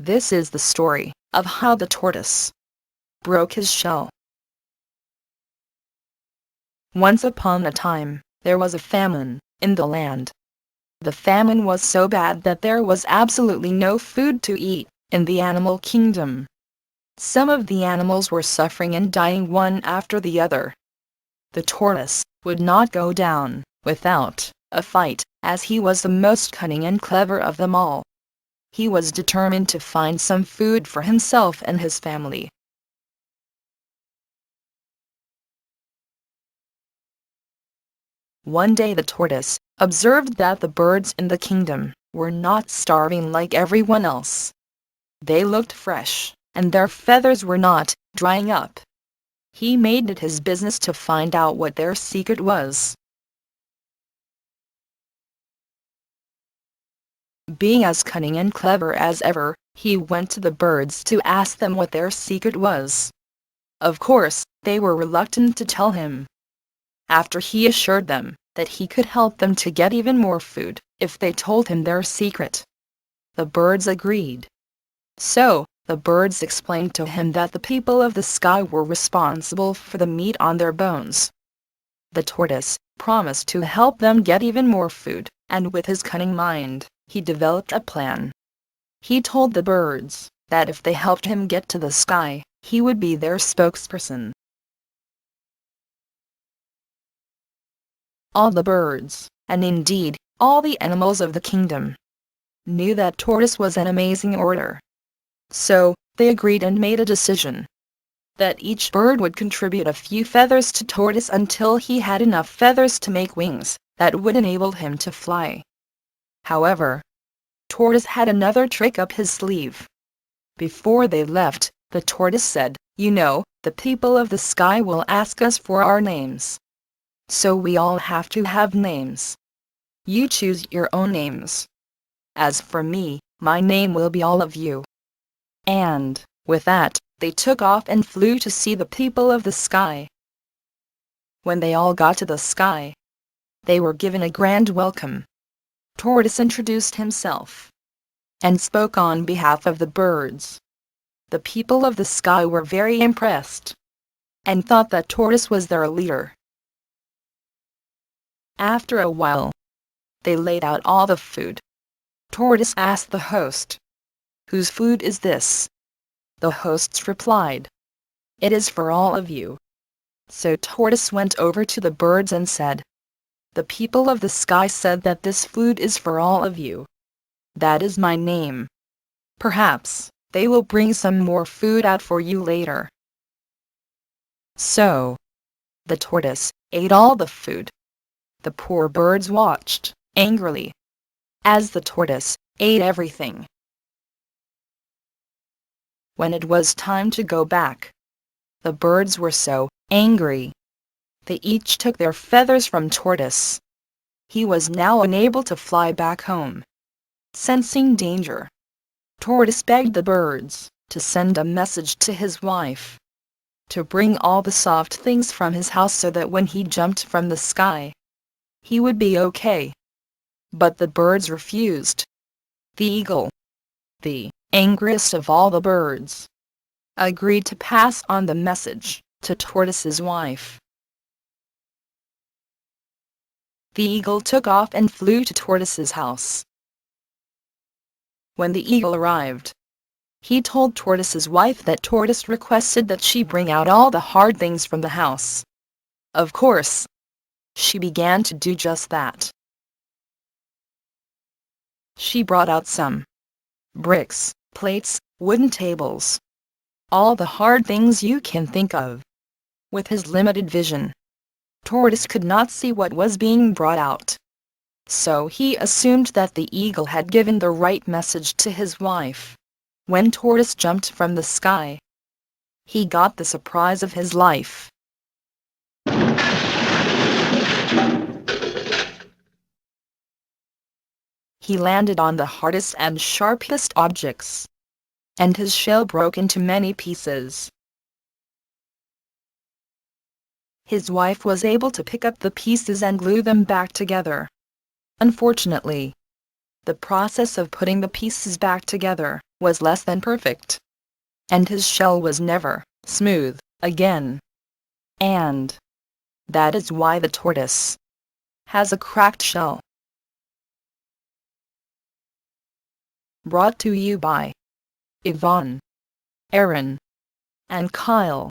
This is the story of how the tortoise broke his shell. Once upon a time, there was a famine in the land. The famine was so bad that there was absolutely no food to eat in the animal kingdom. Some of the animals were suffering and dying one after the other. The tortoise would not go down without a fight, as he was the most cunning and clever of them all. He was determined to find some food for himself and his family. One day the tortoise observed that the birds in the kingdom were not starving like everyone else. They looked fresh, and their feathers were not drying up. He made it his business to find out what their secret was. Being as cunning and clever as ever, he went to the birds to ask them what their secret was. Of course, they were reluctant to tell him. After he assured them that he could help them to get even more food if they told him their secret, the birds agreed. So, the birds explained to him that the people of the sky were responsible for the meat on their bones. The tortoise promised to help them get even more food, and with his cunning mind, he developed a plan. He told the birds that if they helped him get to the sky, he would be their spokesperson. All the birds, and indeed, all the animals of the kingdom, knew that tortoise was an amazing orator. So, they agreed and made a decision that each bird would contribute a few feathers to tortoise until he had enough feathers to make wings that would enable him to fly. However, tortoise had another trick up his sleeve. Before they left, the tortoise said, "You know, the people of the sky will ask us for our names. So we all have to have names. You choose your own names. As for me, my name will be all of you." And, with that, they took off and flew to see the people of the sky. When they all got to the sky, they were given a grand welcome. Tortoise introduced himself and spoke on behalf of the birds. The people of the sky were very impressed and thought that Tortoise was their leader. After a while, they laid out all the food. Tortoise asked the host, "Whose food is this?" The hosts replied, "It is for all of you." So Tortoise went over to the birds and said, "The people of the sky said that this food is for all of you. That is my name. Perhaps they will bring some more food out for you later." So, the tortoise ate all the food. The poor birds watched angrily as the tortoise ate everything. When it was time to go back, the birds were so angry. They each took their feathers from Tortoise. He was now unable to fly back home. Sensing danger, Tortoise begged the birds to send a message to his wife to bring all the soft things from his house so that when he jumped from the sky, he would be okay. But the birds refused. The eagle, the angriest of all the birds, agreed to pass on the message to Tortoise's wife. The eagle took off and flew to Tortoise's house. When the eagle arrived, he told Tortoise's wife that Tortoise requested that she bring out all the hard things from the house. Of course, she began to do just that. She brought out some bricks, plates, wooden tables, all the hard things you can think of. With his limited vision, Tortoise could not see what was being brought out. So he assumed that the eagle had given the right message to his wife. When Tortoise jumped from the sky, he got the surprise of his life. He landed on the hardest and sharpest objects, and his shell broke into many pieces. His wife was able to pick up the pieces and glue them back together. Unfortunately, the process of putting the pieces back together was less than perfect. And his shell was never smooth again. And that is why the tortoise has a cracked shell. Brought to you by Yvonne, Aaron, and Kyle.